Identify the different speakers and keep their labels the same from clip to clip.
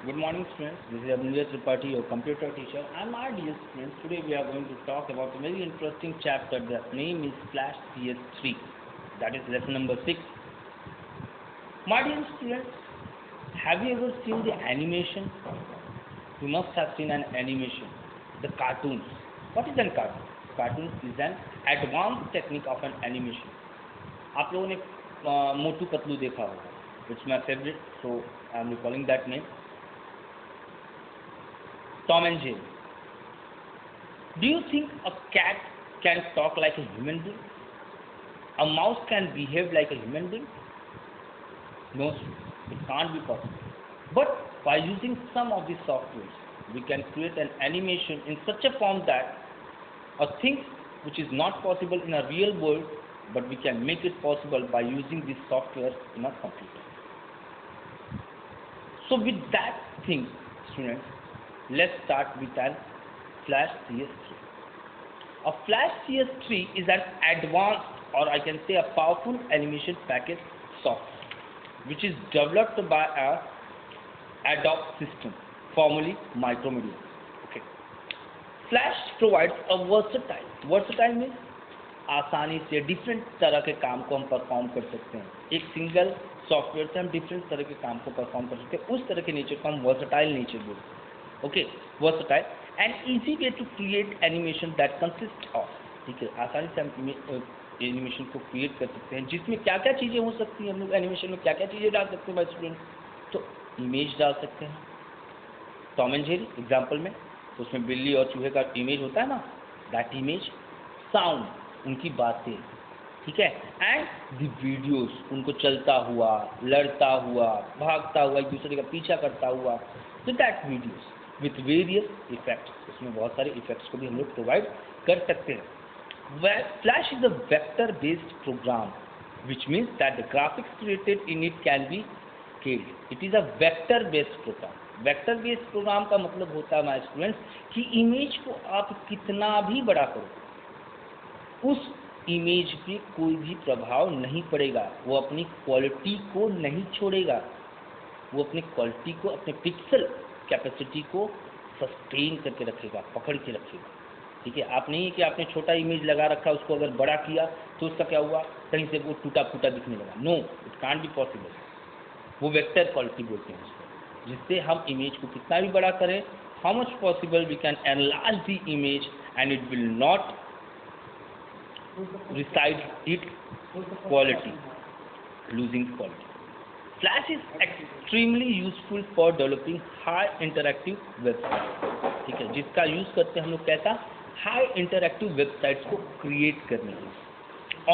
Speaker 1: Good morning, students. This is Abhinjay Tripathi, your computer teacher. And my dear students, today we are going to talk about a very interesting chapter. The name is Flash CS3. That is lesson number 6. My dear students, have you ever seen the animation? You must have seen an animation. The cartoons. What is a cartoon? Cartoon is an advanced technique of an animation. आप लोगों ने मोटू पतलू देखा होगा. It's my favorite, so I am recalling that name. Tom and Jerry. Do you think a cat can talk like a human being? A mouse can behave like a human being? No, it can't be possible. But by using some of these softwares, we can create an animation in such a form that a thing which is not possible in a real world, but we can make it possible by using this software in a computer. So with that thing, students, let's start with an Flash CS3. A Flash CS3 is an advanced, or I can say a powerful animation package software which is developed by a Adobe system, formerly Micromedia. Okay. Flash provides a versatile means आसानी से different तरह के काम को हम perform कर सकते हैं. एक सिंगल सॉफ्टवेयर से हम डिफरेंट तरह के काम को परफॉर्म कर सकते हैं. उस तरह के नेचर को हम वर्सटाइल नेचर बोलते हैं. Okay, versatile and easy way to create animation that consist of. ठीक है, आसानी से हम एनिमेशन को क्रिएट कर सकते हैं जिसमें क्या क्या चीज़ें हो सकती हैं. हम लोग एनिमेशन में क्या क्या चीज़ें डाल सकते हैं भाई स्टूडेंट. तो इमेज डाल सकते हैं. टॉम एंड जेरी एग्जाम्पल में तो उसमें बिल्ली और चूहे का इमेज होता है ना, दैट इमेज. साउंड, उनकी बातें. ठीक है. एंड द वीडियोस, उनको चलता हुआ, लड़ता हुआ, भागता हुआ, एक दूसरे का पीछा करता हुआ. तो that videos with various effects, उसमें बहुत सारे इफेक्ट्स को भी हम लोग प्रोवाइड कर सकते हैं. Flash is a vector based program, which means that the graphics created in it can be scaled. It is a vector based program. Vector based program का मतलब होता है माय स्टूडेंट्स कि इमेज को आप कितना भी बड़ा करो, उस इमेज पे कोई भी प्रभाव नहीं पड़ेगा. वो अपनी क्वालिटी को नहीं छोड़ेगा. वो अपनी क्वालिटी को, अपने पिक्सल कैपेसिटी को सस्टेन करके रखेगा, पकड़ के रखेगा. ठीक है. आप नहीं है कि आपने छोटा इमेज लगा रखा, उसको अगर बड़ा किया तो उसका क्या हुआ, कहीं से वो टूटा फूटा दिखने लगा. No, it can't be possible. वो वेक्टर क्वालिटी बोलते हैं उसको, जिससे हम इमेज को कितना भी बड़ा करें, how much possible we can enlarge the image and it will not reside its quality, losing quality. Flash is extremely useful for developing high interactive websites. ठीक है, जिसका यूज़ करते हैं हम लोग कैसा, हाई इंटरैक्टिव वेबसाइट्स को क्रिएट करने के लिए,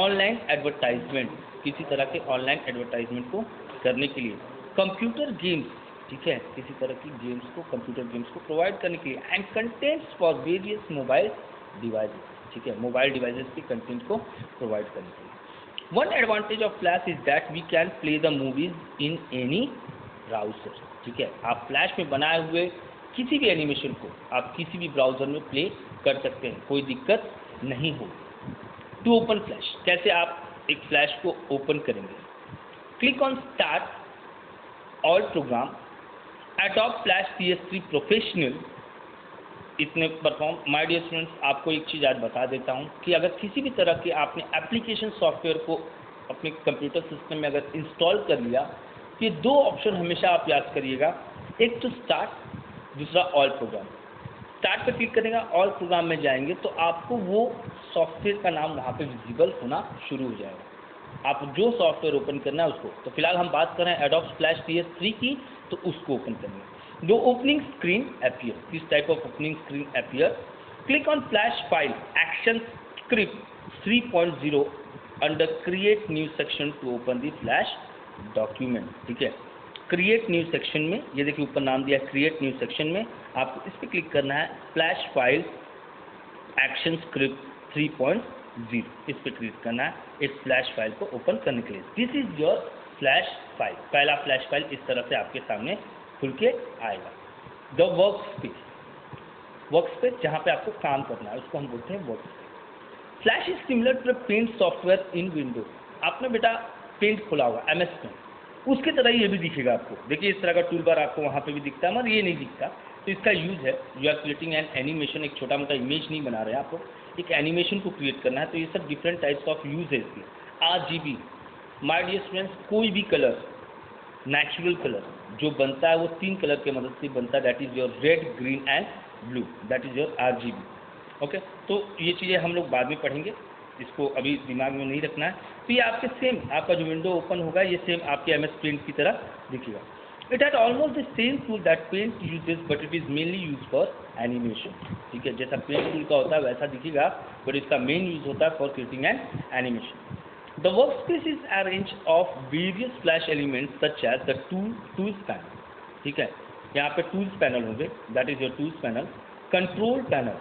Speaker 1: ऑनलाइन एडवर्टाइजमेंट, किसी तरह के ऑनलाइन एडवर्टाइजमेंट को करने के लिए, कंप्यूटर गेम्स. ठीक है, किसी तरह की गेम्स को, कंप्यूटर गेम्स को प्रोवाइड करने के लिए, and contents for various mobile devices. ठीक है, मोबाइल डिवाइसेस के कंटेंट को प्रोवाइड करने के लिए. One advantage of Flash is that we can play the movies in any browser. ठीक है, आप फ्लैश में बनाए हुए किसी भी एनिमेशन को आप किसी भी ब्राउजर में प्ले कर सकते हैं, कोई दिक्कत नहीं हो. टू ओपन फ्लैश, कैसे आप एक फ्लैश को ओपन करेंगे. Click on start all programme, adobe flash CS3 professional. इतने परफॉर्म. माय डियर स्टूडेंट्स, आपको एक चीज़ आज बता देता हूँ कि अगर किसी भी तरह के आपने एप्लीकेशन सॉफ्टवेयर को अपने कंप्यूटर सिस्टम में अगर इंस्टॉल कर लिया, तो ये दो ऑप्शन हमेशा आप याद करिएगा. एक तो स्टार्ट, दूसरा ऑल प्रोग्राम. स्टार्ट पे क्लिक करेंगे, ऑल प्रोग्राम में जाएंगे तो आपको वो सॉफ्टवेयर का नाम वहाँ पे विजिबल होना शुरू हो जाएगा. आप जो सॉफ्टवेयर ओपन करना है उसको, तो फिलहाल हम बात कर रहे हैं एडोब फ्लैश CS3 की, तो उसको ओपन करेंगे. The opening screen appears. This type of opening screen appears. Click on Flash File Action Script 3.0 under Create New Section to open the Flash document. ठीक है, Create New Section में ये देखिए ऊपर नाम दिया Create New Section में, आपको इस पर क्लिक करना है. Flash File Action Script 3.0 इस पर क्लिक करना है इस फ्लैश फाइल को ओपन करने के लिए. This is your flash file. पहला फ्लैश फाइल इस तरह से आपके सामने खुल के आएगा. द वर्क स्पेस जहाँ पे आपको काम करना है उसको हम बोलते हैं work space. Flash is similar to Paint software in Windows. आपने बेटा पेंट खोला होगा, MS पेंट. उसके तरह ही ये भी दिखेगा आपको। देखिए इस तरह का टूल बार आपको वहाँ पे भी दिखता है, मगर ये नहीं दिखता। तो इसका यूज़ है, you are creating an animation, एक छोटा मोटा इमेज नहीं बना रहे हैं आपको, एक एनिमेशन को क्रिएट करना है। तो ये सब डिफरेंट टाइप्स ऑफ यूज है इसके। RGB, माय डियर स्टूडेंट्स, कोई भी कलर, नेचुरल कलर जो बनता है वो 3 कलर के मदद से बनता है, that is your red, green and blue, that is your RGB। Okay, तो ये चीज़ें हम लोग बाद में पढ़ेंगे, इसको अभी दिमाग में नहीं रखना है। तो ये आपके सेम, आपका जो विंडो ओपन होगा ये सेम आपके MS पेंट की तरह दिखेगा। It had almost the same tool that Paint uses, but it is mainly use for animation. ठीक है, जैसा पेंट टूल का होता है वैसा दिखेगा, बट इसका मेन यूज होता है for creating an animation. The workspace is arranged of various flash elements such as the tools panel. ठीक है, यहाँ पे tools panel होंगे, that is your tools panel. Control panel,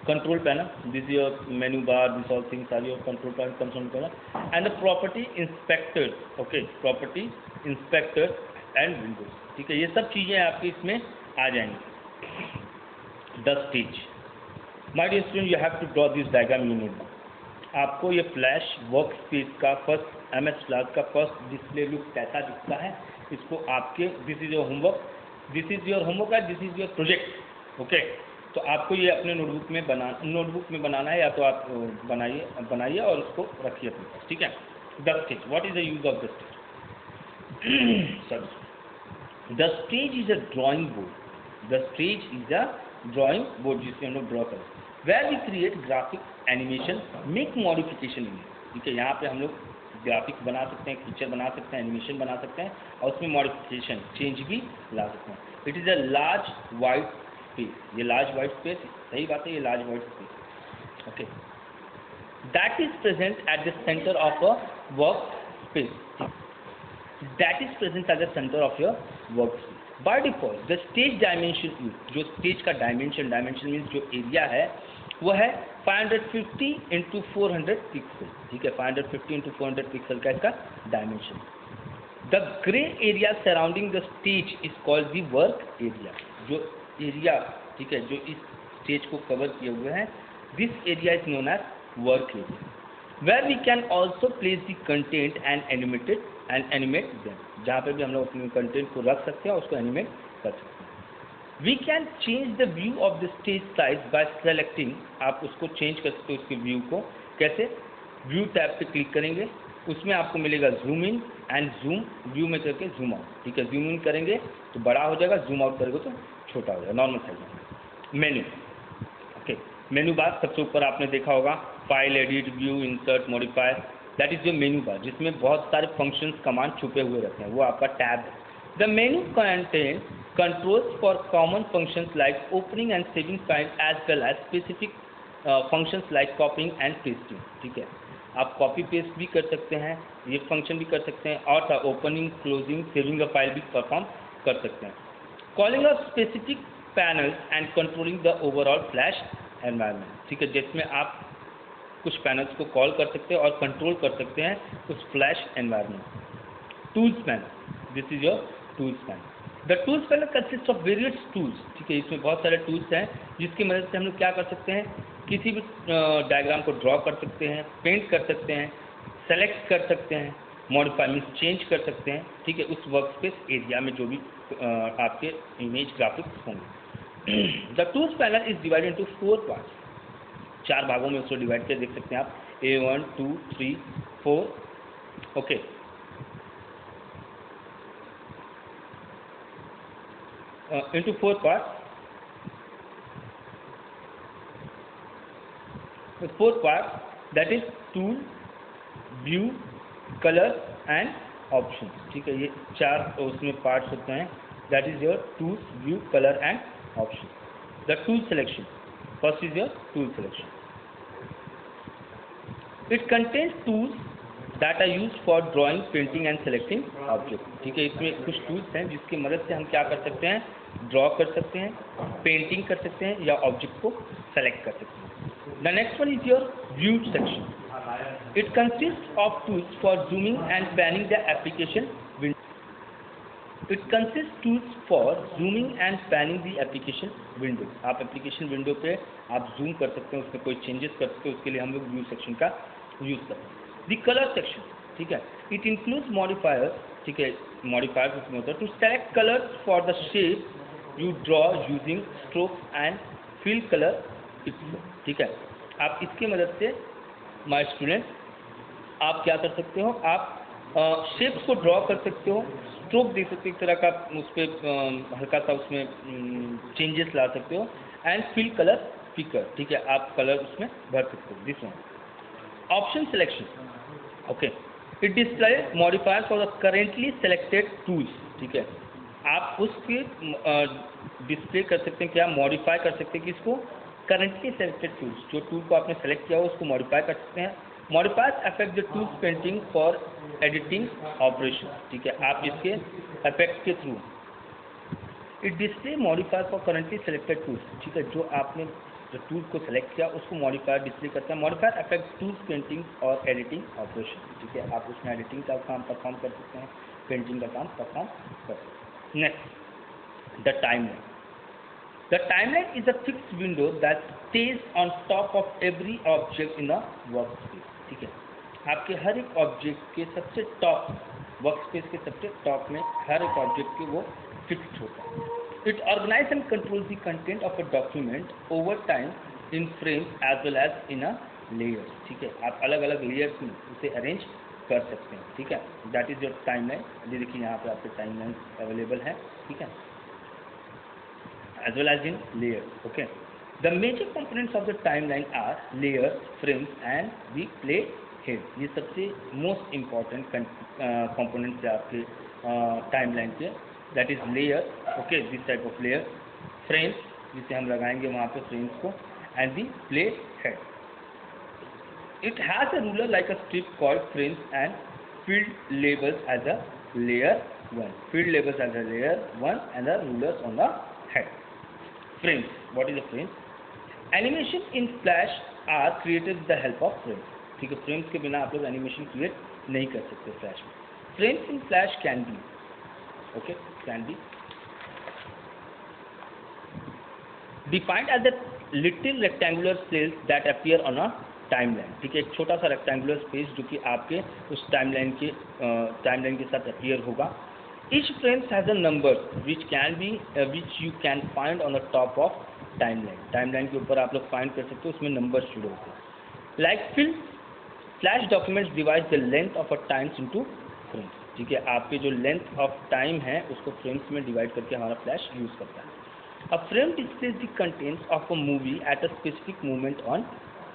Speaker 1: control panel. This is your menu bar. These all things are your control panel, and the property inspector. Okay, property inspector and windows. ठीक है, ये सब चीजें आपके इसमें आ जाएंगी। The stage. My dear student, you have to draw this diagram in your book. आपको ये फ्लैश वर्क स्पेस का फर्स्ट MS फ्लैश का फर्स्ट डिस्प्ले लुक कैसा दिखता है, इसको आपके, this is your homework, this is your homework है, this is your project. Okay, तो आपको ये अपने नोटबुक में बनाना है, या तो आप बनाइए और उसको रखिए अपने पास। ठीक है, the stage, what is the use of the stage? Sorry, the stage is a drawing board, the stage is a drawing board जिससे हम लोग ड्रॉ करें, where we create graphic animation, make modification in. ठीक है, यहाँ पे हम लोग ग्राफिक्स बना सकते हैं, फीचर बना सकते हैं, एनिमेशन बना सकते हैं, और उसमें मॉडिफिकेशन चेंज भी ला सकते हैं। It is a large wide space, ये लार्ज वाइड स्पेस, सही बात है, ये large wide space. Okay, that is present at the centre of a work space, that is present at the centre of your work space. Bye default the stage dimension, जो stage का dimension means जो area है वो है 550 × 400 pixel. ठीक है, 550 × 400 pixel का इसका dimension. The grey area surrounding the stage is called the work area, जो एरिया, ठीक है, जो इस स्टेज को कवर किए हुए हैं, this area is known as work area, where we can also place the content and animate them, जहाँ पर भी हम लोग अपने कंटेंट को रख सकते हैं और उसको एनिमेट कर सकते हैं। We can change the view of the stage size by selecting, आप उसको चेंज कर सकते हो उसके व्यू को, कैसे? व्यू टैब पे क्लिक करेंगे, उसमें आपको मिलेगा zoom in and zoom, view में करके जूम आउट। ठीक है, जूम इन करेंगे तो बड़ा हो जाएगा, जूम आउट करेंगे तो छोटा हो जाएगा, normal size. Menu, okay, menu bar सबसे ऊपर आपने देखा होगा, file, edit, view, insert, modify, that is your menu bar, जिसमें बहुत सारे फंक्शंस कमांड छुपे हुए रहते हैं, वो आपका टैब है। The menu contain controls for common functions like opening and saving file as well as specific functions like copying and pasting। ठीक है, आप कॉपी पेस्ट भी कर सकते हैं, ये फंक्शन भी कर सकते हैं, और opening, closing, saving a file भी परफॉर्म कर सकते हैं। Calling of specific panels and controlling the overall flash environment. ठीक है, जिसमें आप कुछ पैनल्स को कॉल कर सकते हैं और कंट्रोल कर सकते हैं उस flash environment. Tools panel, this is your tools panel. The tools panel consist of various tools. ठीक है, इसमें बहुत सारे टूल्स हैं जिसकी मदद से हम लोग क्या कर सकते हैं, किसी भी डायग्राम को ड्रॉ कर सकते हैं, पेंट कर सकते हैं, सेलेक्ट कर सकते हैं, मॉडिफाई मीन्स चेंज कर सकते हैं। ठीक है, उस वर्क स्पेस एरिया में जो भी आपके इमेज ग्राफिक्स होंगे। The tools panel is divided into 4 parts, 4 भागों में उसको डिवाइड कर देख सकते हैं आप, A1, 2, 3, 4। Okay, into 4 parts. The 4th part, that is tool, view, color and options। ठीक है, ये 4 उसमें पार्ट्स होते हैं, that is your tools, view, color and options। The tool selection, first is your tool selection। It contains tools that are used for drawing, painting and selecting object। ठीक है, इसमें कुछ टूल्स हैं जिसकी मदद से हम क्या कर सकते हैं, ड्रॉ कर सकते हैं, पेंटिंग कर सकते हैं, या ऑब्जेक्ट को सेलेक्ट कर सकते हैं। The next one is your view section. It consist of tools for zooming and panning the application window. It consist tools for zooming and panning the application window. आप application window पे आप zoom कर सकते हैं, उसमें कोई changes कर सकते हैं, उसके लिए हम लोग व्यू सेक्शन का यूज़ करते हैं। द कलर सेक्शन, ठीक है. इट इंक्लूड्स मॉडिफायर, ठीक है, मॉडिफायर उसमें होता है to select colours for the shape you draw using stroke and fill colour its, ठीक है. आप इसकी मदद से माय स्टूडेंट आप क्या कर सकते हो, आप शेप्स को ड्रॉ कर सकते हो, स्ट्रोक दे सकते हो, एक तरह का उस पर हल्का सा उसमें चेंजेस ला सकते हो, एंड फिल कलर पिकर, ठीक है, आप कलर उसमें भर सकते हो. This one option selection, okay. It display modifier for the currently selected tools, ठीक है. आप उसके डिस्प्ले कर सकते हैं, क्या मॉडिफाई कर सकते हैं कि इसको करेंटली सेलेक्टेड टूल्स, जो टूल को आपने सेलेक्ट किया हो उसको मॉडिफाई कर सकते हैं. Modifiers affect the tools painting for editing operation, ठीक है. आप इसके इफेक्ट के through it display modifier for currently selected tools, ठीक है, जो आपने जो टूल को सेलेक्ट किया उसको मॉडिफायर डिस्प्ले करता है. मॉडिफायर अफेक्ट टूल्स पेंटिंग और एडिटिंग ऑपरेशन, ठीक है. आप उसमें एडिटिंग का काम परफॉर्म कर सकते हैं, पेंटिंग का काम परफॉर्म कर सकते हैं. Next, the timeline. The timeline is a fixed window that stays on top of every object in a workspace, ठीक है. आपके हर एक ऑब्जेक्ट के सबसे टॉप, वर्कस्पेस के सबसे टॉप में हर एक ऑब्जेक्ट के वो फिक्स्ड होता है. It organise and controls the content of a document over time in frames as well as in a layers, ठीक है. आप अलग अलग लेयर्स में उसे अरेंज कर सकते हैं, ठीक है. That is your timeline. ये देखिए यहाँ पे आपके टाइमलाइन अवेलेबल है, ठीक है, as well as in layers, okay. The major components of the timeline are layers, frames and the play head. ये सबसे most important components है आपके timeline के. That is layer, okay, this type of layer, frames जिसे हम लगाएंगे वहाँ पे frames को, and the play head. It has a ruler like a strip called frames and field labels as a layer 1. Field labels as a layer 1 and the rulers on the head. Frames. What is a frame? Animation in Flash are created with the help of frames, ठीक है. Frames के बिना आप लोग animation create नहीं कर सकते Flash में. Frames in Flash can be, okay, can be defined as the little rectangular cells that appear on a timeline, ठीक है. एक छोटा सा रेक्टेंगुलर स्पेस जो कि आपके उस टाइमलाइन के साथ अपीयर होगा. Each frame has a number which you can find on the top of timeline. Timeline के ऊपर आप लोग find कर सकते हो, उसमें numbers जुड़े होते हैं. Like flash documents divide the length of a times into frames, ठीक है. आपके जो length of time है उसको frames में divide करके हमारा flash use करता है. A frame displays the contents of a movie at a specific moment on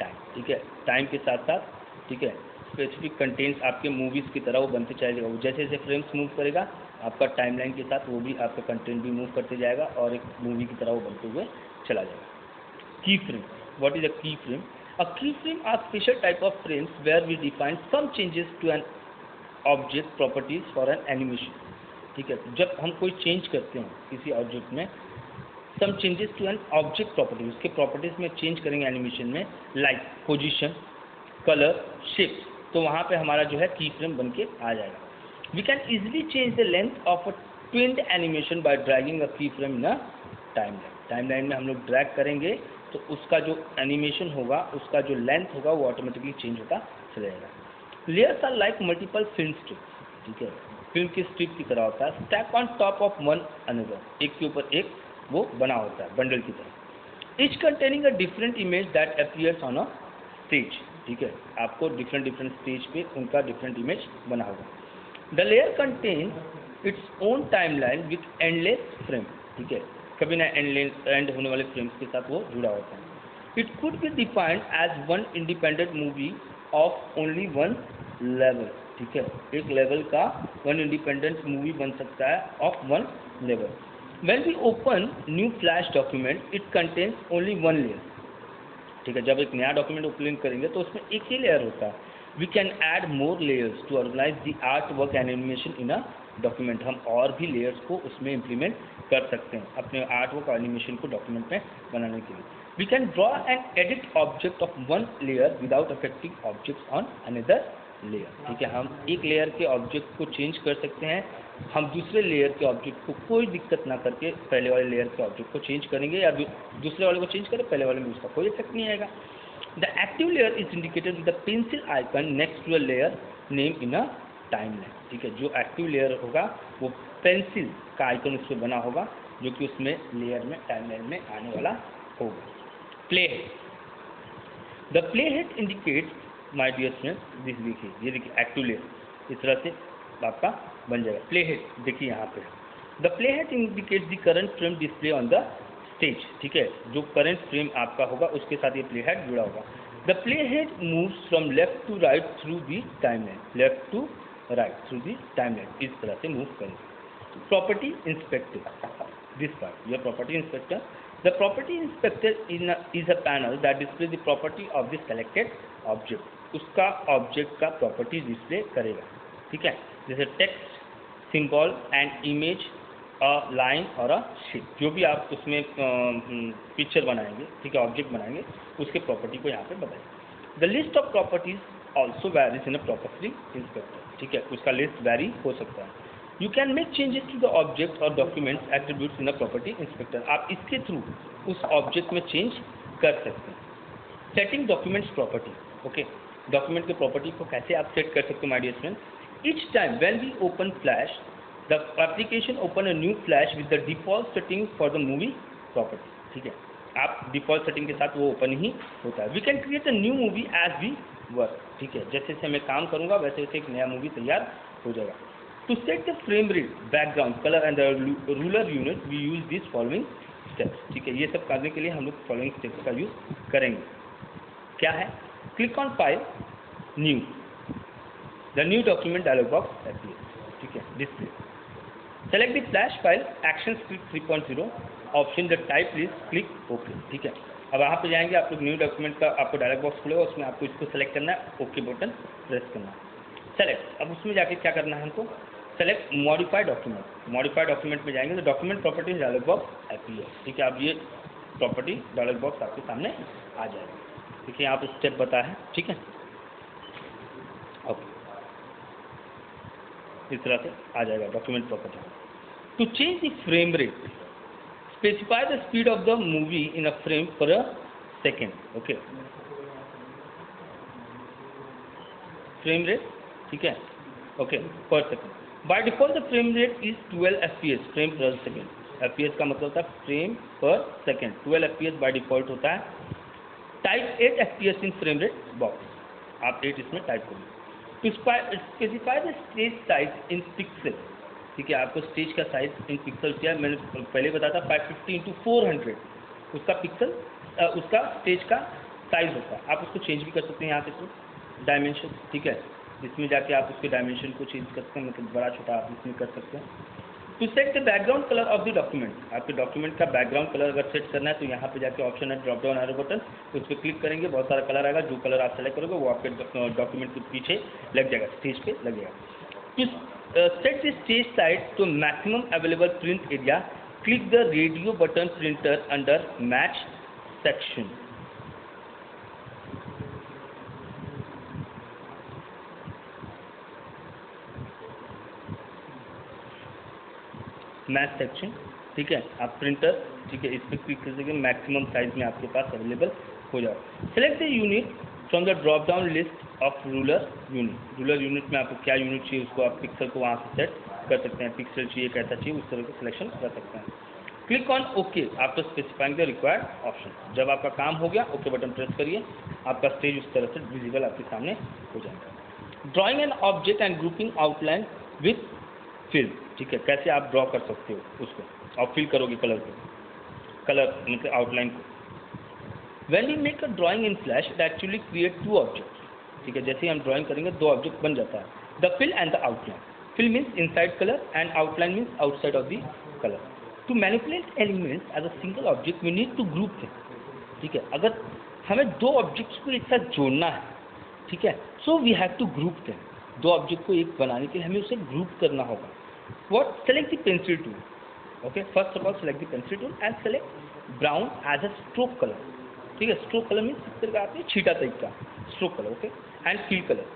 Speaker 1: time, ठीक है. Time के साथ साथ, ठीक है, स्पेसिफिक कंटेंट्स आपके मूवीज़ की तरह वो बनते चलेगा. जैसे जैसे फ्रेम्स मूव करेगा आपका टाइमलाइन के साथ वो भी आपका कंटेंट भी मूव करते जाएगा और एक मूवी की तरह वो बनते हुए चला जाएगा. की फ्रेम. व्हाट इज अ की फ्रेम? अ की frame are special type of frames where we define some changes to an object properties for an animation, ठीक है. जब हम कोई चेंज करते हैं किसी ऑब्जेक्ट में, some changes to an object properties, उसके प्रॉपर्टीज में चेंज करेंगे एनिमेशन में, लाइक पोजिशन, कलर, शेप्स, तो वहाँ पे हमारा जो है की फ्रेम बन के आ जाएगा. We can easily change the length of a tweened animation by dragging a की frame in a timeline. Timeline में हम लोग ड्रैग करेंगे तो उसका जो एनिमेशन होगा, उसका जो लेंथ होगा वो ऑटोमेटिकली चेंज होता चला जाएगा. Layers are like multiple film strips, ठीक है, फिल्म की स्ट्रिप की तरह होता है. Stack on top of one another, एक के ऊपर एक वो बना होता है बंडल की तरह. Each containing a different image that appears on a stage, ठीक है. आपको डिफरेंट स्टेज पे उनका डिफरेंट इमेज बना होगा. The layer contain its own timeline with endless frame, ठीक है, कभी ना एंड होने वाले फ्रेम्स के साथ वो जुड़ा होता है. It could be defined as one independent movie of only one level, ठीक है. एक लेवल का वन इंडिपेंडेंट मूवी बन सकता है of one level. When we open new Flash document it contains only one layer, ठीक है. जब एक नया डॉक्यूमेंट ओपन करेंगे तो उसमें एक ही लेयर होता है. We can add more layers to organise the art work and animation in a document. हम और भी लेयर्स को उसमें इम्प्लीमेंट कर सकते हैं अपने आर्ट वर्क और एनिमेशन को डॉक्यूमेंट में बनाने के लिए. We can draw and edit object of one layer without affecting objects on another layer, ठीक है. हम एक लेयर के ऑब्जेक्ट को चेंज कर सकते हैं, हम दूसरे लेयर के ऑब्जेक्ट को कोई दिक्कत ना करके पहले वाले लेयर के ऑब्जेक्ट को चेंज करेंगे, या दूसरे वाले को चेंज करें, पहले वाले में उसका कोई इफेक्ट नहीं आएगा. The active layer is indicated with the pencil icon next to a layer name in a timeline. ठीक है, जो एक्टिव लेयर होगा वो पेंसिल का आइकन उस पर बना होगा, जो कि उसमें लेयर में टाइमलाइन में आने वाला होगा। Play head, the play head indicates my dear friends this, देखिए ये देखिए एक्टिव लेयर इस तरह से आपका बन जाएगा। प्ले हेड देखिए यहाँ पे, the play head indicates the current frame display on the stage. ठीक है, जो करंट फ्रेम आपका होगा उसके साथ ये प्ले हेड जुड़ा होगा। The play head moves from left to right through the timeline, left to right through the timeline, इस तरह से मूव करेंगे। Property inspector, this part, your property inspector. The property inspector is a panel that displays the property of the selected object. उसका object का property display करेगा। ठीक है, जैसे text, symbol and image, a line और अ shape, जो भी आप उसमें पिक्चर बनाएंगे, ठीक है, ऑब्जेक्ट बनाएंगे, उसके प्रॉपर्टी को यहाँ पे बताएंगे। The list of properties also varies in a property inspector. ठीक है, उसका लिस्ट वैरी हो सकता है। You can make changes to the object or documents attributes in a property inspector. आप इसके थ्रू उस ऑब्जेक्ट में चेंज कर सकते हैं। Setting documents property, okay, document के प्रॉपर्टी को कैसे आप सेट कर सकते हो my dear friends. Each time when we open Flash, the application open a new Flash with the default setting for the movie property. ठीक है, आप डिफॉल्ट सेटिंग के साथ वो ओपन ही होता है। We can create a new movie as we work. ठीक है, जैसे जैसे मैं काम करूँगा वैसे वैसे एक नया मूवी तैयार हो जाएगा। To set the frame rate, background, color and the ruler unit, we use these following steps. ठीक है, ये सब करने के लिए हम लोग following steps का यूज करेंगे। क्या है? Click on file, new, the new document dialog box appears. ठीक है, display. Select the flash file, actions click 3.0, option the type list, click OK. ठीक है, अब वहाँ पे जाएंगे आप लोग, न्यू डॉक्यूमेंट का आपको डायलॉग बॉक्स खुलेगा, उसमें आपको इसको सेलेक्ट करना है, ओके बटन प्रेस करना है। सेलेक्ट, अब उसमें जाके क्या करना है हमको, select modify document. Modify document में जाएंगे तो document properties dialog box appear. ठीक है, अब ये प्रॉपर्टी डायलॉग बॉक्स आपके सामने आ जाएगा। ठीक है, यहाँ पर स्टेप बता है। ठीक है, ओके, इस तरह से आ जाएगा document property. To change the frame rate, specify the speed of the movie in a frame per a second. Okay, frame rate, ठीक है, okay, per second. By default the frame rate is 12 FPS, frame per second. FPS का मतलब होता है frame per second, 12 FPS bye default होता है। Type 8 FPS in frame rate box, आप 8 इसमें टाइप करेंगे। To specify the stage size in pixel. ठीक है, आपको स्टेज का साइज इन पिक्सल क्या है, मैंने पहले बताया था 550x400 उसका पिक्सल, उसका स्टेज का साइज होता है। आप उसको चेंज भी कर सकते हैं यहाँ पे डायमेंशन। ठीक है, इसमें जाके आप उसके डायमेंशन को चेंज कर सकते हैं, मतलब बड़ा छोटा आप इसमें कर सकते हैं। To set the background colour of the document, आपके डॉक्यूमेंट का बैकग्राउंड कलर अगर सेट करना है तो यहाँ पे जाके ऑप्शन है ड्रॉप डाउन एरो बटन, उस पर क्लिक करेंगे, बहुत सारा कलर आएगा, जो कलर आप सेलेक्ट करोगे वो आपके डॉक्यूमेंट के पीछे लग जाएगा, स्टेज पे लग जाएगा। To set the stage size to maximum available print area, click the radio button printer under match section. Match section, ठीक है, आप प्रिंटर, ठीक है, इस पर क्लिक कर सकेंगे, मैक्सिमम साइज में आपके पास अवेलेबल हो जाए। Select the unit from the drop down list of ruler unit. Ruler unit में आपको क्या यूनिट चाहिए उसको आप पिक्सल को वहाँ से सेट कर सकते हैं, पिक्सल चाहिए कैसा चाहिए उस तरह का सिलेक्शन कर सकते हैं। Click on okay after specifying the required option. जब आपका काम हो गया ओके बटन प्रेस करिए, आपका स्टेज उस तरह से विजिबल आपके सामने हो जाएगा। Drawing an object and grouping outline with fill. ठीक है, कैसे आप ड्रॉ कर सकते हो उसको और फिल करोगे कलर को, कलर मतलब आउटलाइन को। When we make a drawing in Flash it actually create 2 objects. ठीक है, जैसे हम ड्राइंग करेंगे 2 ऑब्जेक्ट बन जाता है, the fill and the outline. Fill means inside colour and outline means outside of the colour. To manipulate elements as a single object we need to group them. ठीक है, अगर हमें 2 ऑब्जेक्ट्स को एक साथ जोड़ना है, ठीक है, so we have to group them. 2 object को एक बनाने के लिए हमें उसे ग्रुप करना होगा। What? Select the pencil tool. Okay. First of all, select the pencil tool and select brown as a stroke color. ठीक है, stroke color means इस तरह का आपने छीटा टाइप का stroke color. Okay. And fill color.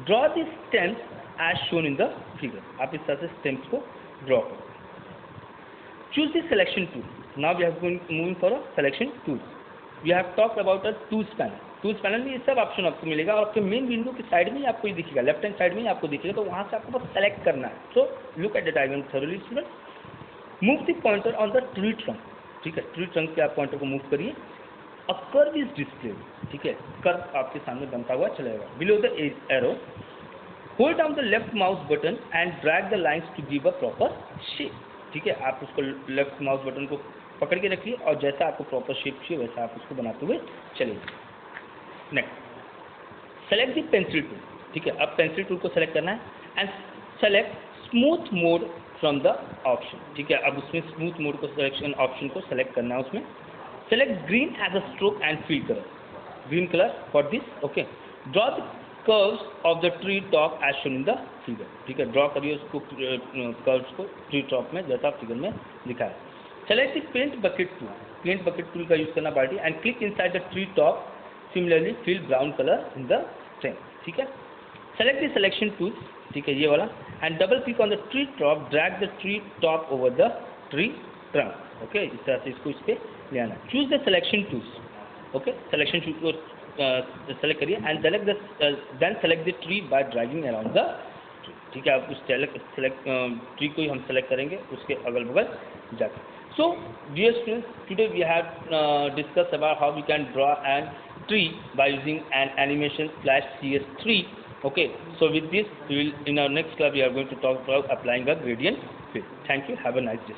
Speaker 1: Draw the stems as shown in the figure. आप इस तरह से stems को draw करो। Choose the selection tool. Now we have moving for a selection tool. We have talked about a tools panel. Tools panel में ये सब option आपको मिलेगा और आपके मेन विंडो की साइड में ही आपको ये दिखेगा, लेफ्ट हैंड साइड में ही आपको दिखेगा, तो वहाँ से आपको बस सेलेक्ट करना है। So look at the diagram thoroughly student. Move the pointer on the tree trunk, ठीक है, ट्री ट्रंक पे आप पॉइंटर को मूव करिए। अ कर्व इज डिस्प्ले, ठीक है, कर्व आपके सामने बनता हुआ चलेगा। Below the arrow hold down the left mouse button and drag the lines to give a proper shape, ठीक है, आप उसको लेफ्ट माउस बटन को पकड़ के रखिए और जैसा आपको प्रॉपर शेप चाहिए वैसा आप उसको बनाते हुए चलिए। Next select the pencil tool, ठीक है, अब पेंसिल टूल को सेलेक्ट करना है and select smooth mode from the option, ठीक है, अब उसमें स्मूथ मोड को सिलेक्शन ऑप्शन को सेलेक्ट करना है। उसमें select green as a stroke and fill colour, green colour for this, okay. Draw the curves of the tree top as shown in the figure, ठीक है, ड्रॉ करिए उसको curves को ट्री टॉप में जैसा फिगर में दिखाया। Select the paint bucket tool, paint bucket tool का यूज करना पार्टी and click inside the tree top, similarly fill brown colour in the frame, ठीक है। सेलेक्ट द सिलेक्शन टूल, ठीक है, ये वाला, and double click on the tree top, drag the tree top over the tree trunk, okay, इस तरह से इसको इस पे ले आना। Choose the selection tools, okay, selection tool को सेलेक्ट करिए and then select the tree by dragging around the tree, ठीक है, आप उस सेलेक्ट ट्री को ही हम सेलेक्ट करेंगे उसके अगल बगल जाकर। So dear students, today we have discuss about how we can draw an tree by using an animation /CS3. Okay, so with this we will, in our next class we are going to talk about applying a gradient fill. Thank you, have a nice day.